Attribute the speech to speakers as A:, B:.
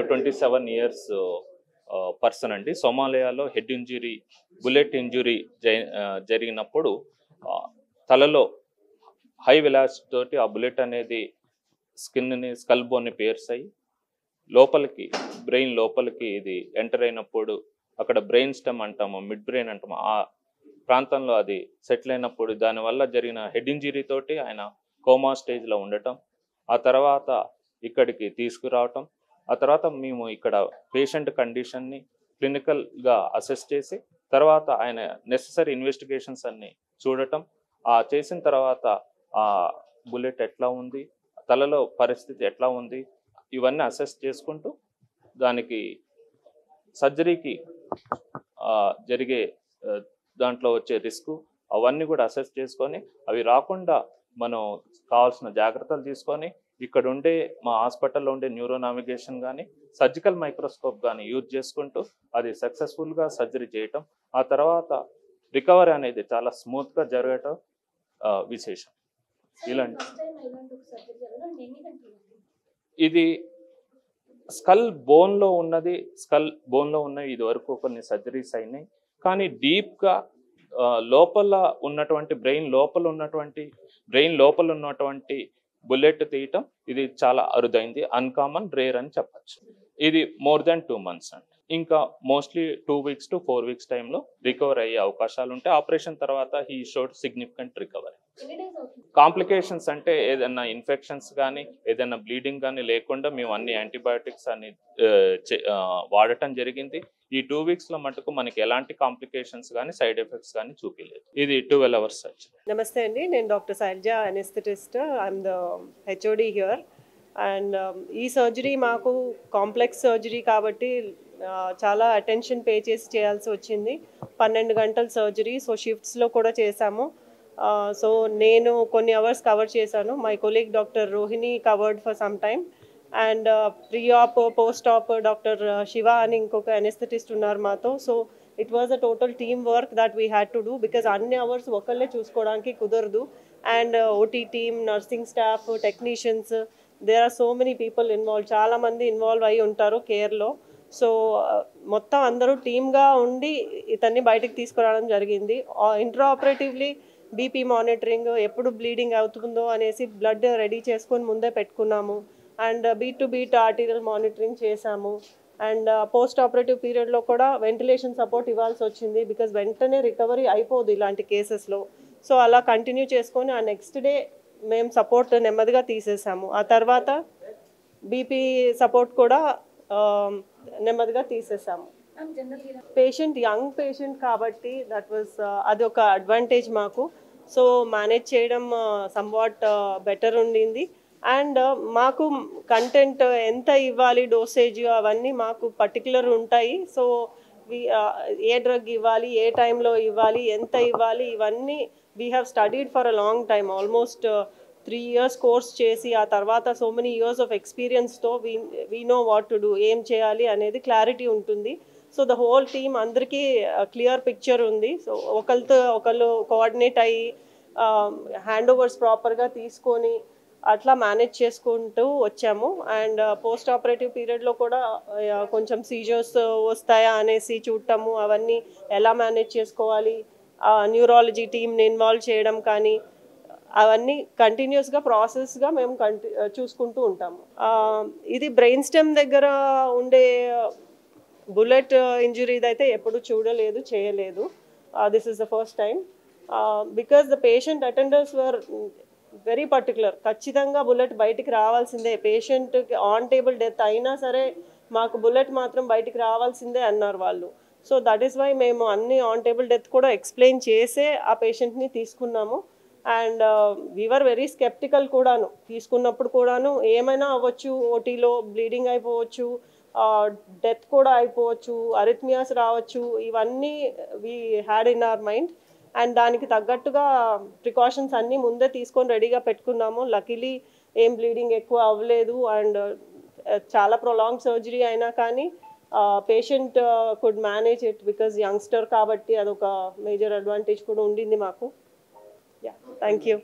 A: Around 27 years person అండి. సోమాలియాలో head injury, bullet injury జరిగినప్పుడు తలలో హై వెలాసిటీ తోటి ఆ బుల్లెట్ అనేది స్కల్ బోన్ని పేర్స్ అయ్యి లోపలికి బ్రెయిన్ లోపలికి ఇది ఎంటర్ అయినప్పుడు అక్కడ బ్రెయిన్ స్టెమ్ అంటాము, మిడ్ బ్రెయిన్ అంటాము, ఆ ప్రాంతంలో అది సెటిల్ అయినప్పుడు దానివల్ల జరిగిన హెడ్ ఇంజురీ తోటి ఆయన కోమా స్టేజ్లో ఉండటం, ఆ తర్వాత ఇక్కడికి తీసుకురావటం, ఆ తర్వాత మేము ఇక్కడ పేషెంట్ కండిషన్ని క్లినికల్గా అసెస్ చేసి తర్వాత ఆయన నెసెసరీ ఇన్వెస్టిగేషన్స్ అన్ని చూడటం, చేసిన తర్వాత ఆ బుల్లెట్ ఎట్లా ఉంది, తలలో పరిస్థితి ఎట్లా ఉంది, ఇవన్నీ అసెస్ చేసుకుంటూ దానికి సర్జరీకి జరిగే దాంట్లో వచ్చే రిస్క్ అవన్నీ కూడా అసెస్ చేసుకొని అవి రాకుండా మనం కావాల్సిన జాగ్రత్తలు తీసుకొని ఇక్కడ ఉండే మా హాస్పిటల్లో ఉండే న్యూరో నావిగేషన్ కానీ సర్జికల్ మైక్రోస్కోప్ కానీ యూజ్ చేసుకుంటూ అది సక్సెస్ఫుల్గా సర్జరీ చేయటం, ఆ తర్వాత రికవరీ అనేది చాలా స్మూత్గా జరగటం విశేషం. ఇలాంటి ఇది స్కల్ బోన్లో ఉన్నవి ఇది వరకు కొన్ని సర్జరీస్ అయినాయి, కానీ డీప్గా లోపల ఉన్నటువంటి బ్రెయిన్ లోపల ఉన్నటువంటి బుల్లెట్ తీయటం ఇది చాలా అరుదైంది, అన్కామన్, రేర్ అని చెప్పచ్చు. ఇది మోర్ దాన్ 2 months అండి. ఇంకా మోస్ట్లీ 2 weeks to 4 weeks టైంలో రికవర్ అయ్యే అవకాశాలు ఉంటాయి. ఆపరేషన్ తర్వాత he showed significant recovery. Complications అంటే ఏదైనా ఇన్ఫెక్షన్స్ కానీ ఏదైనా బ్లీడింగ్ కానీ లేకుండా మేము అన్ని యాంటీబయాటిక్స్ అన్ని వాడటం జరిగింది. ఈ 2 weeks మటుకు మనకి ఎలాంటి కాంప్లికేషన్స్ కానీ సైడ్ ఎఫెక్ట్స్ కానీ చూపించలేదు. ఇది 12 hours సర్జరీ.
B: నమస్తే అండి, నేను doctor Shailaja, anaesthetist. I'm the HOD here. And ఈ సర్జరీ మాకు కాంప్లెక్స్ సర్జరీ కాబట్టి చాలా అటెన్షన్ పే చేసి చేయాల్సి వచ్చింది. 12 గంటల సర్జరీ, సో షిఫ్ట్స్లో కూడా చేశాము. సో నేను కొన్ని అవర్స్ కవర్ చేశాను. My colleague doctor Rohini covered for some time. And pre op, post op doctor Shiva అని ఇంకొక అనెస్థెటిస్ట్ ఉన్నారు మాతో. So it was a total team work that we had to do, because అన్ని అవర్స్ ఒకళ్ళే చూసుకోవడానికి కుదరదు. And OT team, nursing staff, technicians, there are so many people involve, చాలామంది involve అయి ఉంటారు కేర్లో. సో మొత్తం అందరూ టీమ్గా ఉండి ఇతన్ని బయటికి తీసుకురావడం జరిగింది. ఇంట్రా ఆపరేటివ్లీ బీపీ మానిటరింగ్, ఎప్పుడు బ్లీడింగ్ అవుతుందో అనేసి బ్లడ్ రెడీ చేసుకొని ముందే పెట్టుకున్నాము. And beat to beat arterial monitoring చేశాము. అండ్ పోస్ట్ ఆపరేటివ్ పీరియడ్లో కూడా వెంటిలేషన్ సపోర్ట్ ఇవ్వాల్సి వచ్చింది, బికాజ్ వెంటనే రికవరీ అయిపోదు ఇలాంటి కేసెస్లో. సో అలా కంటిన్యూ చేసుకొని ఆ నెక్స్ట్ డే మేము సపోర్ట్ నెమ్మదిగా తీసేసాము. ఆ తర్వాత బీపీ సపోర్ట్ కూడా నెమ్మదిగా తీసేసాము. పేషెంట్ యంగ్ పేషెంట్ కాబట్టి అది ఒక అడ్వాంటేజ్ మాకు. సో మేనేజ్ చేయడం సమ్వాట్ బెటర్ ఉండింది. అండ్ మాకు కంటెంట్ ఎంత ఇవ్వాలి, డోసేజ్ అవన్నీ మాకు పర్టికులర్ ఉంటాయి. సో ఏ డ్రగ్ ఇవ్వాలి, ఏ టైంలో ఇవ్వాలి, ఎంత ఇవ్వాలి, ఇవన్నీ we have studied for a long time, almost 3 years course చేసి ఆ తర్వాత సో మెనీ ఇయర్స్ ఆఫ్ ఎక్స్పీరియన్స్తో we know what to do, ఏం చేయాలి అనేది క్లారిటీ ఉంటుంది. సో ద హోల్ టీమ్ అందరికీ క్లియర్ పిక్చర్ ఉంది. సో ఒకళ్ళు కోఆర్డినేట్ అయ్యి హ్యాండ్ ఓవర్స్ ప్రాపర్గా తీసుకొని అట్లా మేనేజ్ చేసుకుంటూ వచ్చాము. అండ్ పోస్ట్ ఆపరేటివ్ పీరియడ్లో కూడా కొంచెం సీజర్స్ వస్తాయా అనేసి చూడటము, అవన్నీ ఎలా మేనేజ్ చేసుకోవాలి, న్యూరాలజీ టీమ్ని ఇన్వాల్వ్ చేయడం కానీ అవన్నీ కంటిన్యూస్గా ప్రాసెస్గా మేము చూసుకుంటూ ఉంటాము. ఇది బ్రెయిన్ స్టెమ్ దగ్గర ఉండే బుల్లెట్ ఇంజురీది అయితే ఎప్పుడు చూడలేదు, చేయలేదు. This is the first time. Because the patient attenders were very particular, ఖచ్చితంగా బుల్లెట్ బయటికి రావాల్సిందే, పేషెంట్కి ఆన్ టేబుల్ డెత్ అయినా సరే మాకు బుల్లెట్ మాత్రం బయటికి రావాల్సిందే అన్నారు వాళ్ళు. సో దట్ ఈస్ వై మేము అన్ని ఆన్ టేబుల్ డెత్ కూడా ఎక్స్ప్లెయిన్ చేసే ఆ పేషెంట్ని తీసుకున్నాము. అండ్ వీఆర్ వెరీ స్కెప్టికల్ కూడాను, తీసుకున్నప్పుడు కూడాను ఏమైనా అవ్వచ్చు, ఓటీలో బ్లీడింగ్ అయిపోవచ్చు, డెత్ కూడా అయిపోవచ్చు, అరిథ్మియాస్ రావచ్చు, ఇవన్నీ we had in our mind. And దానికి తగ్గట్టుగా ప్రికాషన్స్ అన్నీ ముందే తీసుకొని రెడీగా పెట్టుకున్నాము. లక్కీలీ ఏం బ్లీడింగ్ ఎక్కువ అవ్వలేదు. అండ్ చాలా ప్రొలాంగ్ సర్జరీ అయినా కానీ patient could manage it, because youngster కాబట్టి అదొక మేజర్ అడ్వాంటేజ్ కూడా ఉండింది మాకు. Yeah, thank you.